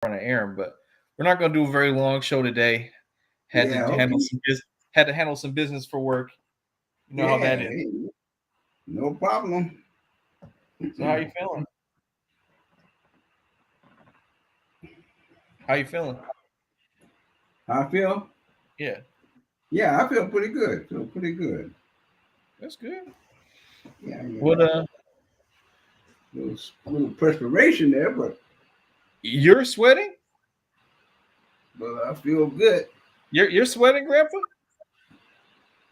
on an errand, but we're not going to do a very long show today. Had Yeah, to okay. handle some business for work. You know how Yeah, that is. hey, no problem. So how you feeling? How you feeling? I feel, Yeah, yeah, I feel pretty good. Feel pretty good. that's good. Yeah, What little perspiration there, you're sweating? but I feel good. You're sweating, Grandpa?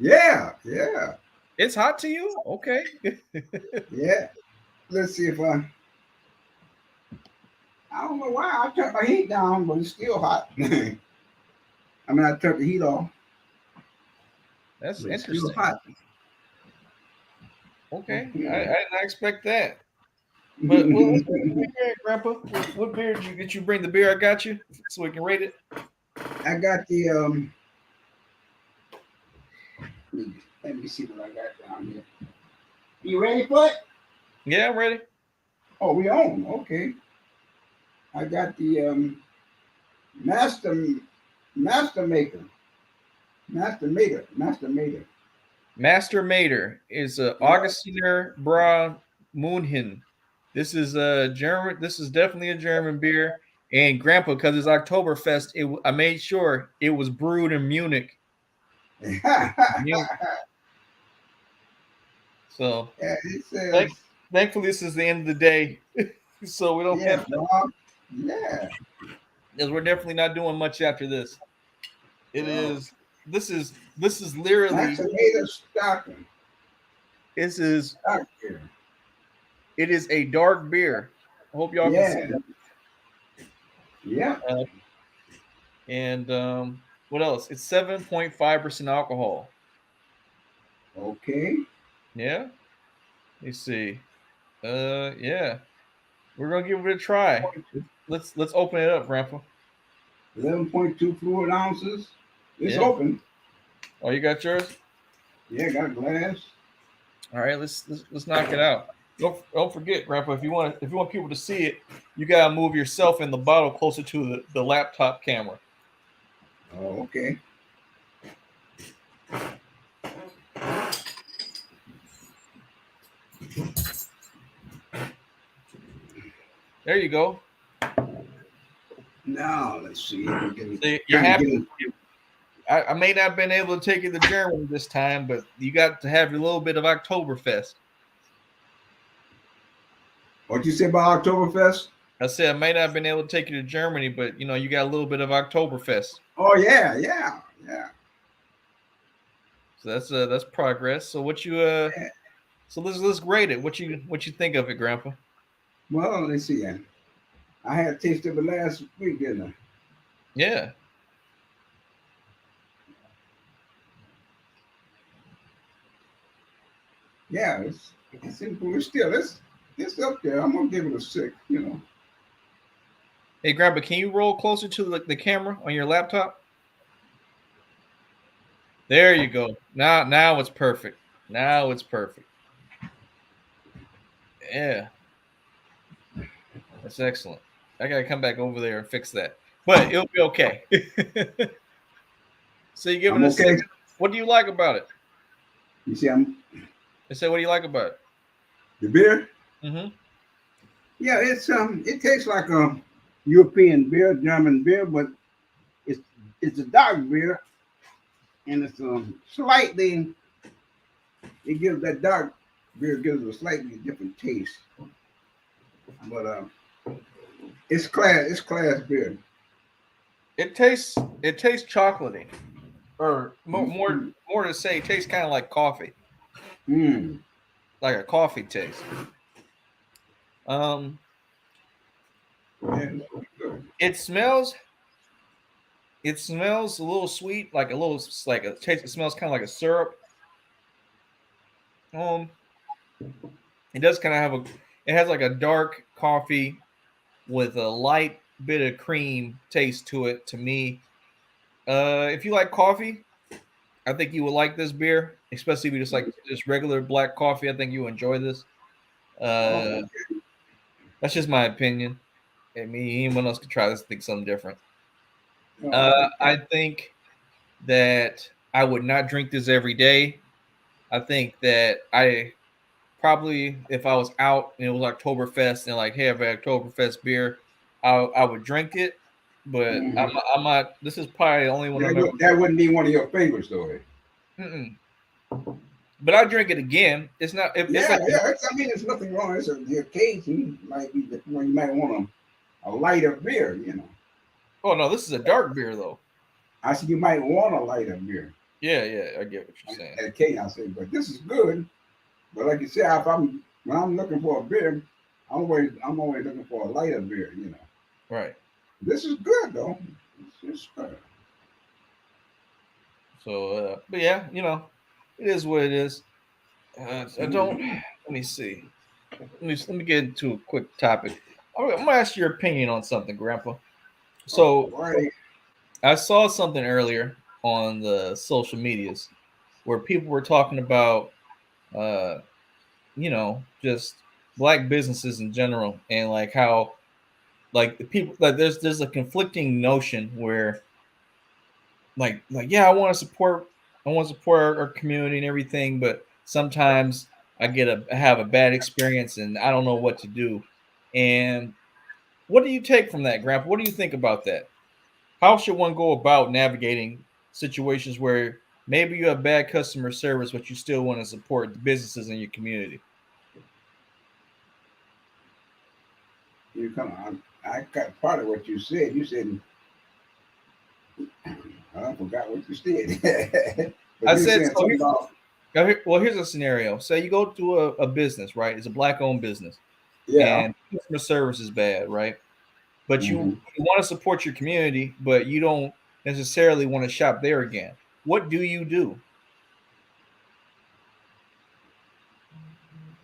Yeah, yeah, It's hot to you? Okay. yeah. Let's see if I don't know why I turned my heat down, but it's still hot. I mean, I turned the heat off, That's but it's still interesting. hot. Okay, I Okay. didn't expect that. But well, let's go to the beer, Grandpa. What beer did you bring? The beer I got you, so we can rate it. I got the let me see what I got down here. You ready for it? Yeah, I'm ready. Oh, we on. Okay. I got the master master maker. Master maker. Master Mater is Yeah. Augustiner Bra Moonhin. This is a German. This is definitely a German beer. And Grandpa, because it's Oktoberfest, I made sure it was brewed in Munich. Munich. So Yeah, it thank, says, thankfully, this is the end of the day, so we don't yeah, have to. Bob. Yeah. Because we're definitely not doing much after this. It Oh, is. This is literally. Maximator Stockton. This is. Stockton. It is a dark beer. I hope y'all can see Yeah. that. Yeah. And what else? It's 7.5% alcohol. Okay. Yeah. Let me see. Yeah. We're gonna give it a try. Let's open it up, Grandpa. 11.2 fluid ounces. It's Yeah. open. Oh, you got yours? Yeah, got a glass. All right. Let's knock it out. Don't forget, Grandpa. If you want people to see it, you gotta move yourself and the bottle closer to the laptop camera. Oh, okay. There you go. Now let's see. I'm getting, So you're trying to happy. get it. I may not have been able to take you to Germany this time, but you got to have a little bit of Oktoberfest. What you say about Oktoberfest? I said I may not have been able to take you to Germany, but you got a little bit of Oktoberfest. Oh yeah, yeah, yeah. So that's progress. So what you Yeah. so let's grade it. What you think of it, Grandpa? Well, let's see. I had a taste of it last week, didn't I? Yeah. Yeah, it's in good still. It's up there. I'm gonna give it a six. You know. Hey, Grandpa, can you roll closer to the camera on your laptop? There you go. Now it's perfect. Now it's perfect. Yeah, that's excellent. I gotta come back over there and fix that, but it'll be okay. So you give it I'm a okay. six. What do you like about it? You see, I'm I said, what do you like about it? the beer. Mm-hmm. Yeah, it tastes like a European beer, German beer, but it's it's a dark beer, and it's slightly. It gives that dark beer gives a slightly different taste, but it's class beer. It tastes chocolatey, or more more Mm. more to say, it tastes kind of like coffee, Mm. like a coffee taste. Um, Yeah, it's pretty good. it smells it smells a little sweet, like a little like a taste. It smells kind of like a syrup. Um, it does kind of have a. It has like a dark coffee with a light bit of cream taste to it. To me, if you like coffee, I think you would like this beer, especially if you just like just regular black coffee. I think you enjoy this. Uh, Oh, that's just my opinion. I mean, anyone else could try this, think something different. Okay. I think that I would not drink this every day. I think that I probably, if I was out and it was Oktoberfest and like, hey, I have an Oktoberfest beer, I would drink it. But Mm-hmm. I'm not. This is probably the only one I'm ever. That wouldn't be one of your favorites, though. Eh? Mm-mm. But I drink it again. It's not. It's Yeah, like yeah. I mean, there's nothing wrong. It's the occasion might be the, when you might want a lighter beer. You know, oh no, this is a dark beer though. I said you might want a lighter beer. Yeah, yeah, I get what you're saying. At occasion, I say, but this is good. But like you said, if I'm when I'm looking for a beer, I'm always looking for a lighter beer. You know, Right. this is good though. It's good. So, but yeah, it is what it is. I don't. Mm-hmm. Let me see. Let me get into a quick topic. I'm gonna ask your opinion on something, Grandpa. So Right. I saw something earlier on the social medias where people were talking about, uh, just black businesses in general, and like how, like the people, like there's a conflicting notion where, like yeah, I want to support our community and everything, but sometimes I have a bad experience and I don't know what to do. And what do you take from that, Grandpa? What do you think about that? How should one go about navigating situations where maybe you have bad customer service, but you still want to support the businesses in your community? You come on. I got part of what you said. You said I forgot what you said. But I you were said saying so. something about Well, here's a scenario. Say you go to a business, right? It's a black-owned business, yeah. and customer service is bad, right? But Mm-hmm. you want to support your community, but you don't necessarily want to shop there again. What do you do?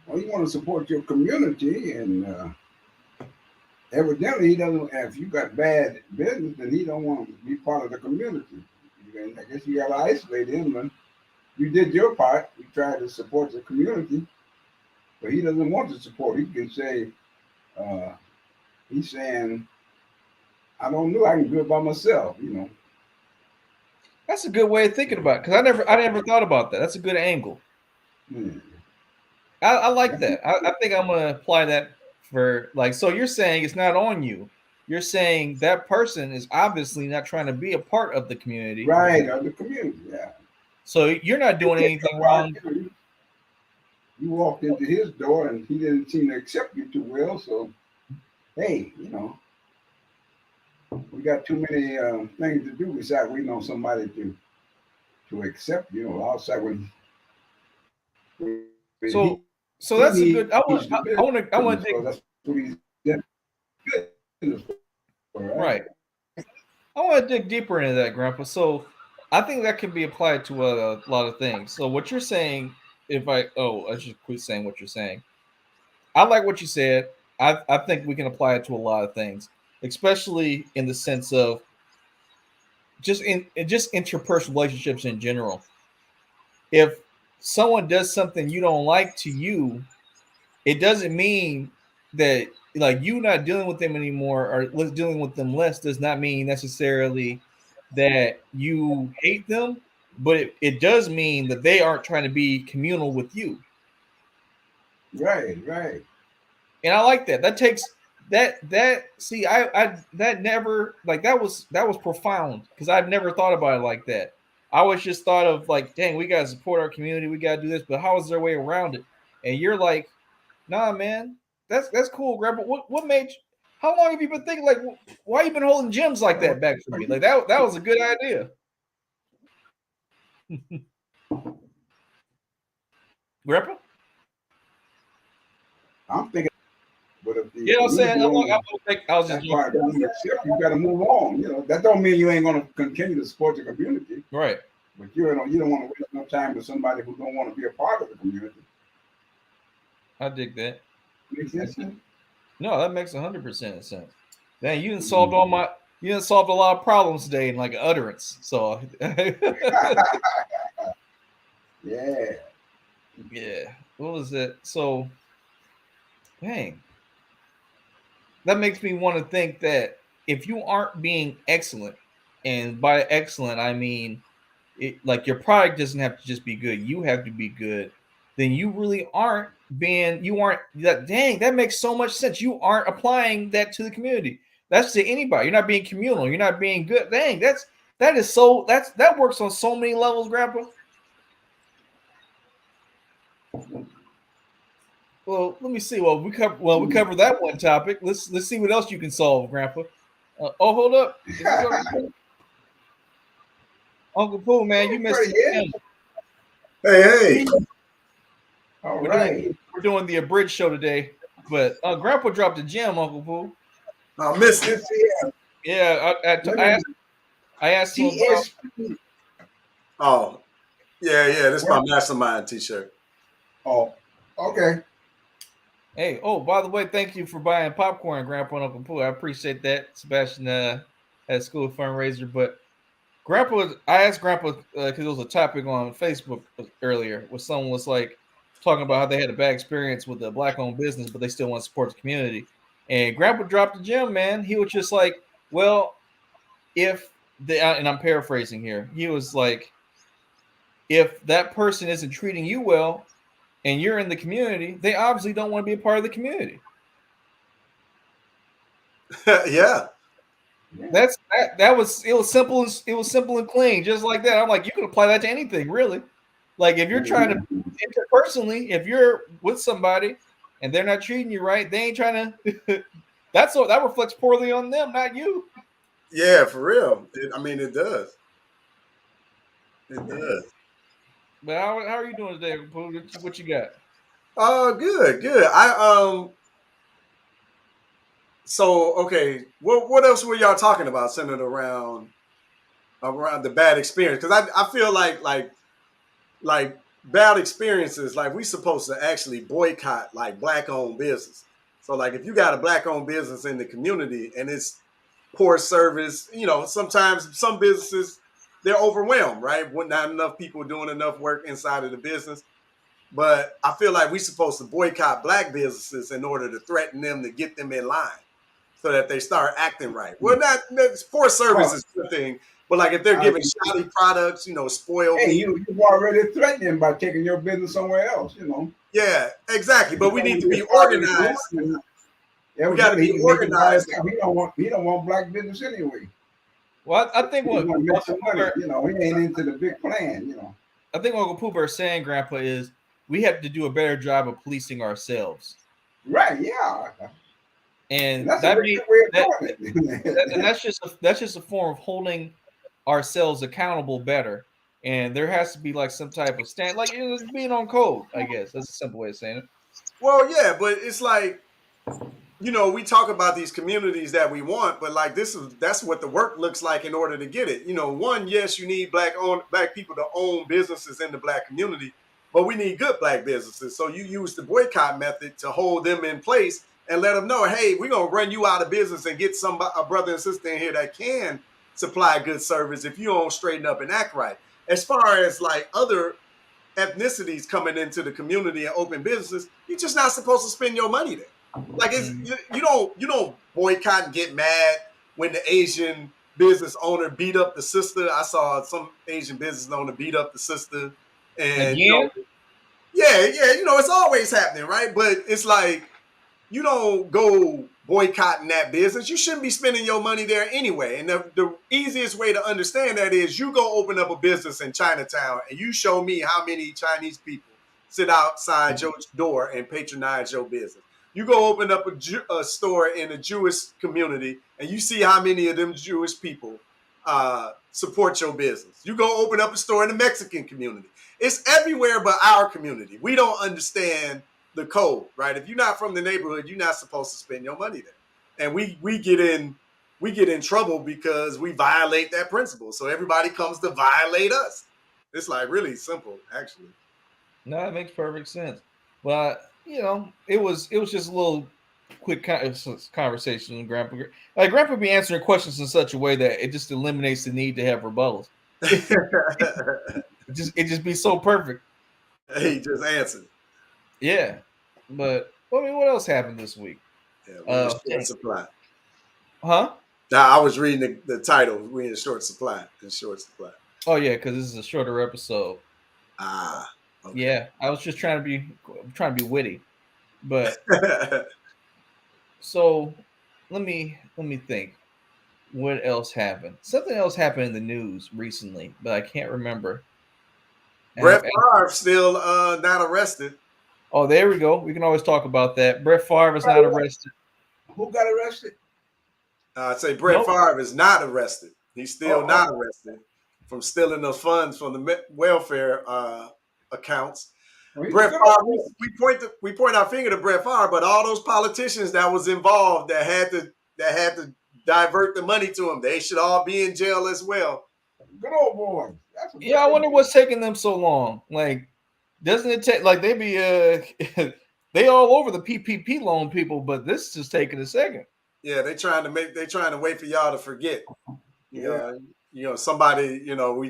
Well, you want to support your community, and evidently he doesn't. If you got bad business, then he don't want to be part of the community. I guess you got to isolate him. But you did your part. You tried to support the community, but he doesn't want to support. He can say uh, he's saying, "I don't know. I can do it by myself." You know. That's a good way of thinking about it because I never thought about that. That's a good angle. Hmm. I like that. I think I'm gonna apply that for like. So you're saying it's not on you. You're saying that person is obviously not trying to be a part of the community. Right, of the community. Yeah. So you're not You doing did anything your part. wrong. You walked into his door, and he didn't seem to accept you too well. So hey, we got too many things to do besides waiting on somebody to accept. Outside when he So needs the so that's a good. business for. That's I what want to he's dig in business for, right? right. I want to dig deeper into that, Grandpa. So I think that can be applied to a lot of things. So what you're saying, I should quit saying what you're saying. I like what you said. I think we can apply it to a lot of things, especially in the sense of just interpersonal relationships in general. If someone does something you don't like to you, it doesn't mean that like you not dealing with them anymore or dealing with them less does not mean necessarily that you hate them, but it does mean that they aren't trying to be communal with you. Right, right. And I like that. That takes that see I that never like that was profound because I've never thought about it like that. I always just thought of like, dang, we gotta support our community, we gotta do this, but how is there a way around it? And you're like, nah, man, that's cool, Grandpa. What made you, how long have you been thinking like why you been holding gems like Well, that back for me? Like that was a good idea. Grandpa? I'm thinking, but if the You know what I'm saying? community don't, I was just that joking part don't accept, you got to move on. That don't mean you ain't gonna continue to support the community, right. but you don't want to waste no time with somebody who don't want to be a part of the community. I dig that. Makes I sense? dig. No, that makes 100% sense. Dang, Mm-hmm. you done solved a lot of problems today in like an utterance. So Yeah. yeah. What was it? So dang. that makes me want to think that if you aren't being excellent, and by excellent I mean like your product doesn't have to just be good, you have to be good, then you really aren't you aren't that. Dang, that makes so much sense. You aren't applying that to the community. That's to anybody. You're not being communal. You're not being good. Dang, that works on so many levels, Grandpa. Well, let me see. We covered that one topic. Let's see what else you can solve, Grandpa. Oh, hold up. Is this Uncle Pooh, man? You missed Pretty the good. gym. Hey, All We're doing right. we're doing the abridged show today, but Grandpa dropped a gem, Uncle Pooh. I missed it. Let's see. Yeah, Let me I asked him about. TSP. Oh, yeah. This is What? my mastermind T-shirt. Oh, okay. Hey, oh, by the way, thank you for buying popcorn, Grandpa and Uncle Pooh. I appreciate that. Sebastian had a school fundraiser, but I asked Grandpa because it was a topic on Facebook earlier, where someone was like talking about how they had a bad experience with a black-owned business, but they still want to support the community. And Grandpa dropped the gem, man. He was just like, "Well, if and I'm paraphrasing here, he was like, if that person isn't treating you well and you're in the community, they obviously don't want to be a part of the community." Yeah. Yeah. That was it was simple and clean, just like that. I'm like, you can apply that to anything, really. Like if you're trying to interpersonally, if you're with somebody and they're not treating you right, they ain't trying to. That reflects poorly on them, not you. Yeah, for real. I mean, it does. It does. But how are you doing today, Pooh? What you got? Good. So okay, what else were y'all talking about centered around the bad experience? Because I feel like bad experiences, like we supposed to actually boycott like black owned business. So like if you got a black owned business in the community and it's poor service, sometimes some businesses they're overwhelmed, right? When not enough people doing enough work inside of the business. But I feel like we're supposed to boycott black businesses in order to threaten them to get them in line so that they start acting right. Well, not poor service Well, is a good thing, but like if they're I giving mean, shoddy products, spoiled hey, meat. you've already threatened him by taking your business somewhere else. Yeah, exactly. But we Don't need to be be a part of the organized. group. We got to Evidently, be he can make it by organized. himself. He don't want black business anyway. Well, I think He what want to make Uncle some money. Pooh, He ain't into the big plan. I think what Uncle Pooh is saying, Grandpa, is we have to do a better job of policing ourselves, Right? Yeah. And and that's a that really means good way that, of doing and it. that's just a form of holding ourselves accountable better. And there has to be like some type of stand, like being on code. I guess that's a simple way of saying it. Well, yeah, but it's like we talk about these communities that we want, but like that's what the work looks like in order to get it. One, yes, you need black people to own businesses in the black community, but we need good black businesses. So you use the boycott method to hold them in place and let them know, hey, we're gonna run you out of business and get a brother and sister in here that can supply good service if you don't straighten up and act right. As far as like other ethnicities coming into the community and open businesses, you're just not supposed to spend your money there. Like Mm. you don't boycott and get mad when the Asian business owner beat up the sister. I saw some Asian business owner beat up the sister, and Again, yeah, it's always happening, right? But it's like you don't go boycotting that business. You shouldn't be spending your money there anyway. And the easiest way to understand that is you go open up a business in Chinatown and you show me how many Chinese people sit outside your door and patronize your business. You go open up a store in a Jewish community and you see how many of them Jewish people support your business. You go open up a store in the Mexican community. It's everywhere but our community. We don't understand the code, right? If you're not from the neighborhood, you're not supposed to spend your money there. And we get in trouble because we violate that principle. So everybody comes to violate us. It's like really simple, actually. no, that makes perfect sense. But it was just a little quick conversation with Grandpa. Like Grandpa be answering questions in such a way that it just eliminates the need to have rebuttals. It just be so perfect. He just answered. Yeah, but I mean, what else happened this week? Yeah, we in short Tank. supply. Huh? Now, I was reading the title. We in short supply. In short supply. Oh yeah, because this is a shorter episode. Ah, okay. Yeah, I was just trying to be witty, but so let me think. What else happened? Something else happened in the news recently, but I can't remember. Brett Favre still not arrested. Oh, there we go. We can always talk about that. Brett Favre is not arrested. Who got arrested? I'd say Brett Nope. Favre is not arrested. He's still Oh, not arrested for stealing the funds from the welfare accounts. well, he's a Brett good Favre, old boy. we point our finger to Brett Favre, but all those politicians that was involved that had to divert the money to him, they should all be in jail as well. Good old boy. That's a Yeah, I wonder what's taking them so long. Like, doesn't it take like they be they all over the PPP loan people, but this is just taking a second. Yeah, they trying to wait for y'all to forget. Yeah. Somebody,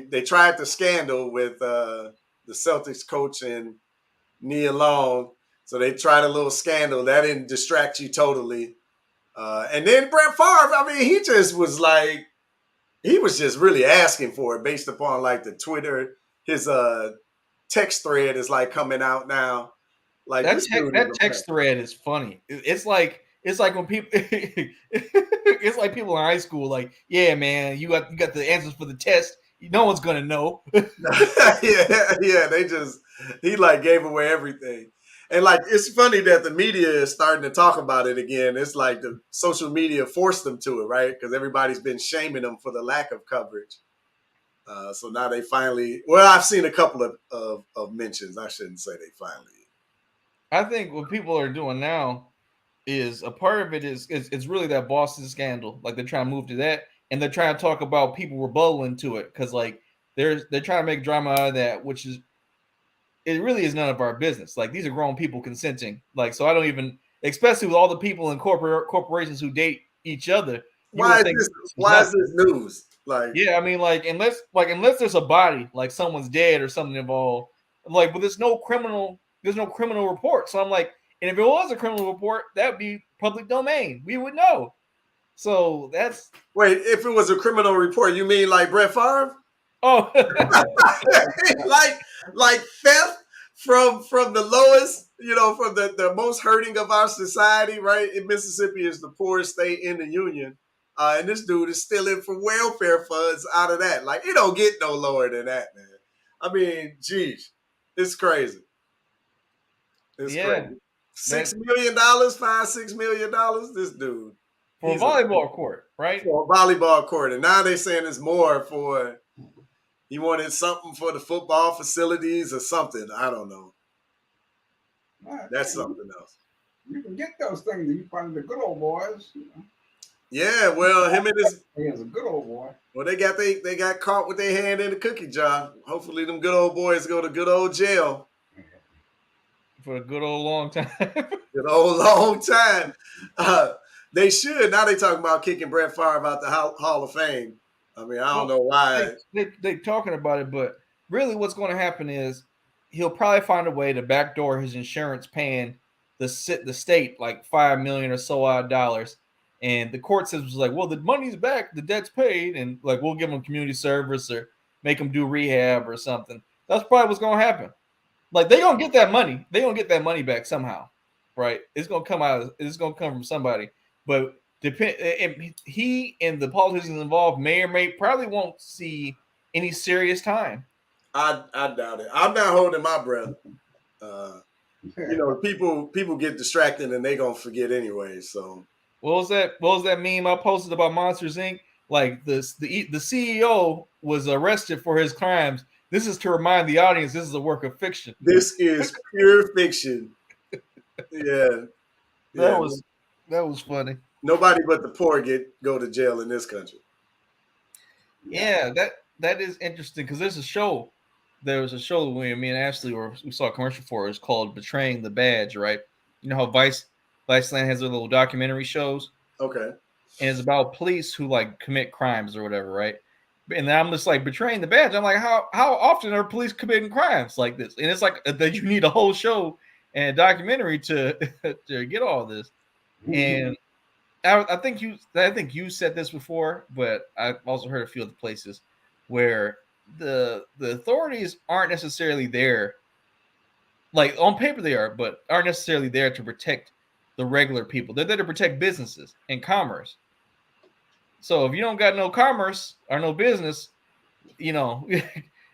they tried the scandal with the Celtics coach and Nia Long. So they tried a little scandal. That didn't distract you totally. And then Brett Favre, I mean, he was just really asking for it based upon like the Twitter, his text thread is like coming out now. Like That text thread is funny. It's like when people it's like people in high school, like, yeah, man, you got the answers for the test. No one's gonna know. yeah, he like gave away everything. And like it's funny that the media is starting to talk about it again. It's like the social media forced them to it, right? Because everybody's been shaming them for the lack of coverage. So now they finally. Well, I've seen a couple of mentions. I shouldn't say they finally. I think what people are doing now is a part of it is it's really that Boston scandal. Like they're trying to move to that, and they're trying to talk about people rebutting to it because like they're trying to make drama out of that, which is it really is none of our business. Like these are grown people consenting. Like so, I don't even, especially with all the people in corporations who date each other. You Why would is think this? this was Why is nothing. this news? Like, Yeah, I mean, unless there's a body, like someone's dead or something involved, but there's no criminal report. So I'm like, and if it was a criminal report, that would be public domain. We would know. So that's wait, if it was a criminal report, you mean like Brett Favre? oh like theft from the lowest, from the most hurting of our society, right? In Mississippi is the poorest state in the union. And this dude is stealing from welfare funds out of that. Like, it don't get no lower than that, man. I mean, geez, it's crazy. It's yeah. crazy. $6 million, $5-6 million. This dude For a volleyball court, right? For a volleyball court, and now they're saying it's more for. He wanted something for the football facilities or something. I don't know. That's something else. You can get those things if you find the good old boys. Yeah, well, him and his. He is a good old boy. Well, they got caught with their hand in the cookie jar. Hopefully, them good old boys go to good old jail For a good old long time. good old long time. They should. Now they talking about kicking Brett Favre out the Hall of Fame. I mean, I don't know why. They talking about it, but really what's going to happen is he'll probably find a way to backdoor his insurance paying the state like $5 million or so odd dollars. And the court says was like, well, the money's back, the debt's paid, and like we'll give them community service or make them do rehab or something. That's probably what's going to happen. Like they're gonna get that money. They're gonna get that money back somehow, right? It's gonna come out. It's gonna come from somebody. But he and the politicians involved probably won't see any serious time. I doubt it. I'm not holding my breath. People get distracted and they gonna forget anyway. So What was that meme I posted about Monsters Inc? Like the CEO was arrested for his crimes. This is to remind the audience this is a work of fiction. this is pure fiction. Yeah. That was funny. Nobody but the poor go to jail in this country. Yeah, that is interesting because there's a show. There was a show me and Ashley we saw a commercial for. It's called "Betraying the Badge." Right? You know how Viceland has their little documentary shows. Okay. And it's about police who like commit crimes or whatever, right? And then I'm just like betraying the badge. I'm like, how often are police committing crimes like this? And it's like that you need a whole show and a documentary to to get all this. And I think you said this before, but I've also heard a few other places where the authorities aren't necessarily there, like on paper they are, but aren't necessarily there to protect the regular people. They're there to protect businesses and commerce. So if you don't got no commerce or no business, you know,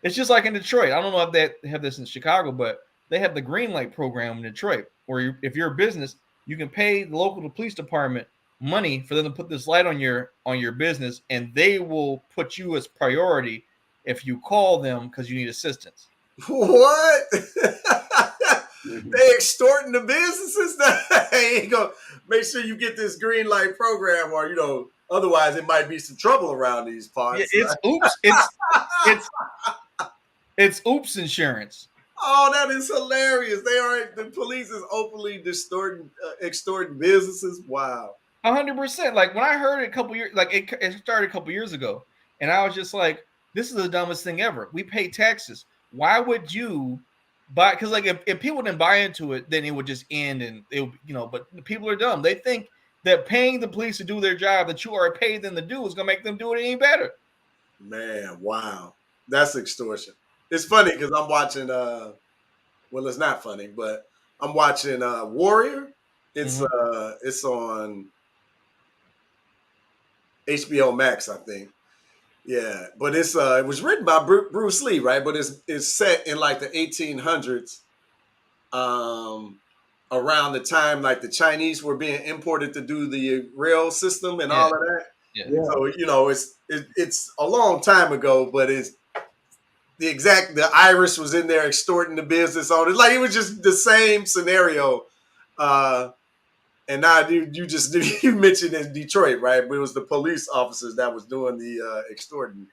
it's just like in Detroit. I don't know if they have this in Chicago, but they have the green light program in Detroit, where if you're a business, you can pay the local police department money for them to put this light on your business, and they will put you as priority if you call them because you need assistance. What? They extorting the businesses? They ain't gonna make sure you get this green light program, or otherwise it might be some trouble around these Yeah, parts. it's oops, it's it's oops insurance. Oh, that is hilarious! The police is openly extorting businesses. Wow. 100%. Like when I heard it a couple years, like it started a couple years ago, and I was just like, "This is the dumbest thing ever." We pay taxes. Why would you buy? Because like if people didn't buy into it, then it would just end, and it would, But people are dumb. They think that paying the police to do their job that you already paid them to do is gonna make them do it any better. Man, wow. That's extortion. It's funny because I'm watching well, it's not funny, but I'm watching Warrior. It's Mm-hmm. it's on HBO Max, I think. Yeah, but it was written by Bruce Lee, right? But it's set in like the 1800s, um, around the time like the Chinese were being imported to do the rail system and Yeah, all of that. yeah. Yeah. So it's a long time ago, but it's the Irish was in there extorting the business owners. Like it was just the same scenario. And now you just you mentioned in Detroit, right? But it was the police officers that was doing the extorting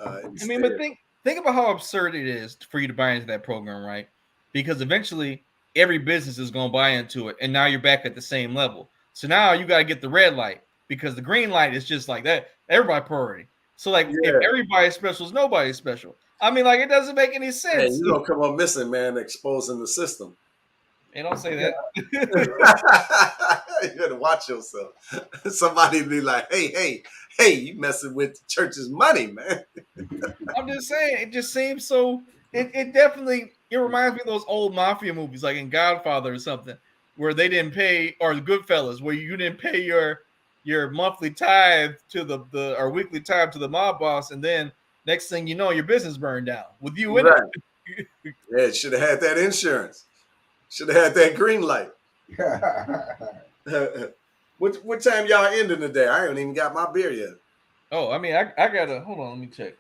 I mean, instead. but think about how absurd it is for you to buy into that program, right? Because eventually every business is going to buy into it, and now you're back at the same level. So now you got to get the red light because the green light is just like that. Everybody priority. So like if Yeah. everybody's special, is nobody's special. I mean, like it doesn't make any Hey, sense. you don't come up missing, man, exposing the system. They don't say Yeah. that. You gotta watch yourself. Somebody be like, hey, you messing with the church's money, man. I'm just saying, it just seems so. It definitely it reminds me of those old mafia movies, like in Godfather or something, where they didn't pay, or the Goodfellas, where you didn't pay your monthly tithe to the or weekly tithe to the mob boss, and then next thing you know, your business burned down with you in Right. it. Yeah, should have had that insurance. Should have had that green light. What time y'all ending today? I ain't even got my beer yet. Oh, I mean, I gotta hold on. Let me check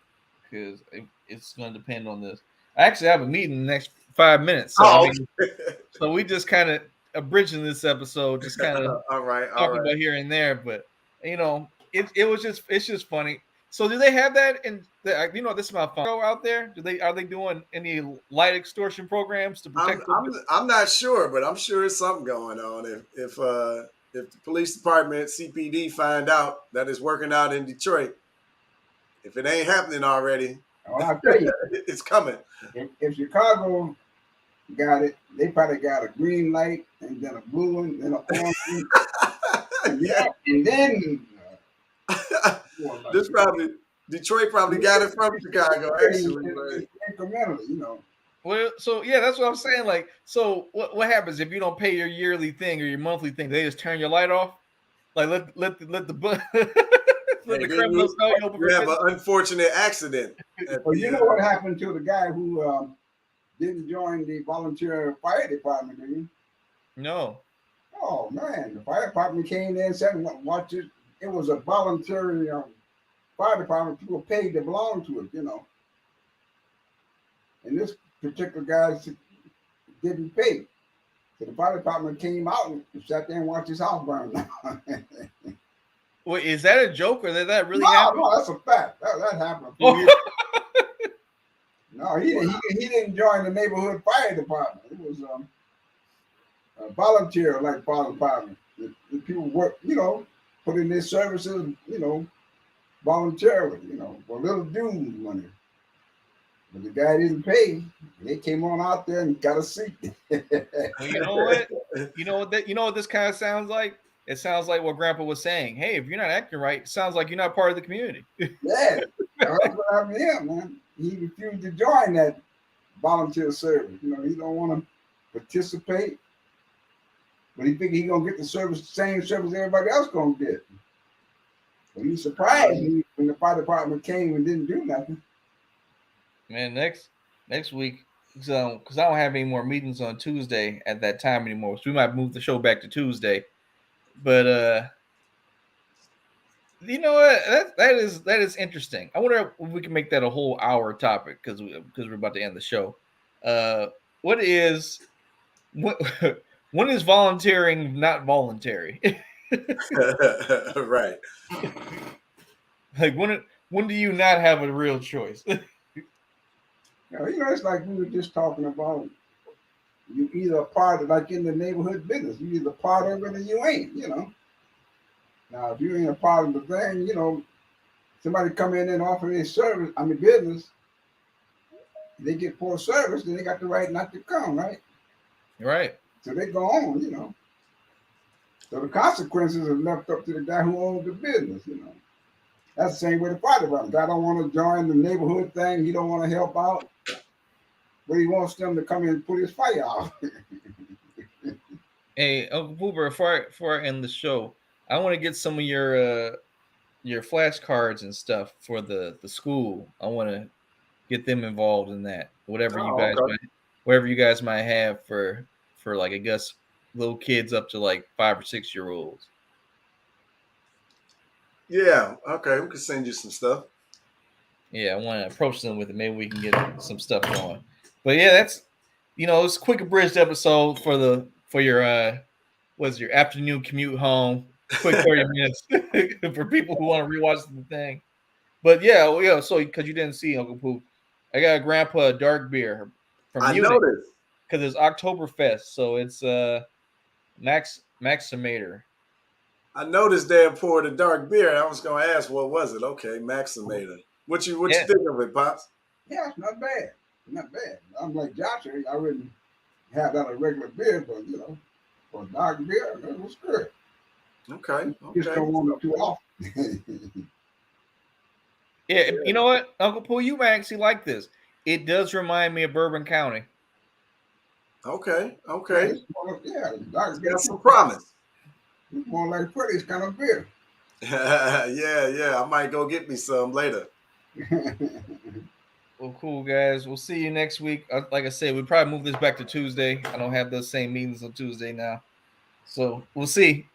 because it's going to depend on this. I actually have a meeting in the next 5 minutes, so I Oh, mean, okay. so we just kind of abridging this episode, just kind of All right, all talking right. about here and there. But it's just funny. So do they have that in this is my phone out there? Are they doing any light extortion programs to I'm protect I'm them? I'm not sure, but I'm sure it's something going on. If the police department CPD find out that it's working out in Detroit, if it ain't happening already, Well, I'll tell you, it's coming. if Chicago got it, they probably got a green light and then a blue one, then an orange one, and Yeah. then This probably Detroit probably got it from Chicago, actually, but incrementally, you know. Well, so yeah, that's what I'm saying. Like, so what happens if you don't pay your yearly thing or your monthly thing? They just turn your light off. Like let the let hey, the then criminals know you open you for have an business. unfortunate accident at Well, you the know what happened to the guy who didn't join the volunteer fire department, do you? No. Oh man, the fire department came in and said, "Watch it." It was a voluntary fire department. People paid to belong to it, you know. And this particular guy didn't pay. So the fire department came out and sat there and watched his house burn down. Wait, is that a joke or did that really No, happen? no, that's a fact. That happened a few years. Oh, No, he didn't join the neighborhood fire department. It was a volunteer like fire department. The people work, you know, put in their services, you know, voluntarily, you know, for little dues money. But the guy didn't pay. They came on out there and got a seat. well, you know what? You know what this kind of sounds like? it sounds like what Grandpa was saying. Hey, if you're not acting right, it sounds like you're not part of the community. Yeah, that's what happened to him, man. He refused to join that volunteer service. You know, he don't want to participate, but he think he gonna get the service, same service everybody else gonna get. But he surprised me when the fire department came and didn't do nothing. Man, next week, so because I don't have any more meetings on Tuesday at that time anymore, so we might move the show back to Tuesday. But you know what? That is interesting. I wonder if we can make that a whole hour topic because we're about to end the show. What is what when is volunteering not voluntary? Right. Like when do you not have a real choice? You know, it's like we were just talking about. You either a part of, like in the neighborhood business, you either part of it or you ain't. You know. Now, if you ain't a part of the thing, you know, somebody come in and offer their service, I mean business, they get poor service, then they got the right not to come, right? Right. So they go on, you know. So the consequences are left up to the guy who owns the business, you know. That's the same way the fire department. Guy don't want to join the neighborhood thing. He don't want to help out, but he wants them to come in and put his fire out. Hey, Uncle Pooper, before I end the show, I want to get some of your flashcards and stuff for the school. I want to get them involved in that. Oh, okay. Whatever you guys might have for like I guess little kids up to like 5 or 6 year olds. Yeah. Okay. We can send you some stuff. Yeah, I want to approach them with it. Maybe we can get some stuff going. But yeah, that's it's a quick abridged episode for your what's your afternoon commute home. Quick 30 minutes for people who want to rewatch the thing. But yeah, yeah. So because you didn't see Uncle Poop, I got a Grandpa dark beer from I Munich noticed. because it's Oktoberfest, so it's Maximator. I noticed they had poured a dark beer. I was gonna ask what was it. Okay, Maximator. What you Yeah, think of it, Pops? Yeah, it's not bad. Not bad. I'm like Josh, I wouldn't have that a regular beer, but you know, for dark beer, it was good. Okay, You just okay. don't want it too often. yeah. You know what, Uncle Pooh, you might actually like this. It does remind me of Bourbon County. Okay, Yeah, okay. It's dark beer. got some promise. It's more like Freddy's kind of beer. Yeah. I might go get me some later. Well, cool guys. We'll see you next week. Like I said, we probably move this back to Tuesday. I don't have those same meetings on Tuesday now, so we'll see.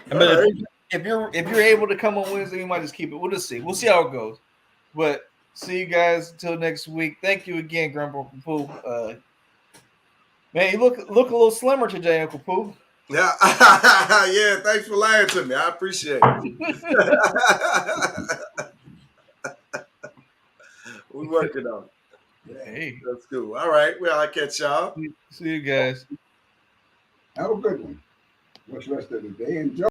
I All mean, right. if you're able to come on Wednesday, we might just keep it. We'll just see. We'll see how it goes. But see you guys until next week. Thank you again, Grandpa Uncle Pooh. Man, you look a little slimmer today, Uncle Pooh. Yeah, yeah. Thanks for lying to me. I appreciate it. We working on it. Yeah, Hey, that's cool. All right. Well, I catch y'all. see you guys. Have a good one. What's the rest of the day? Enjoy.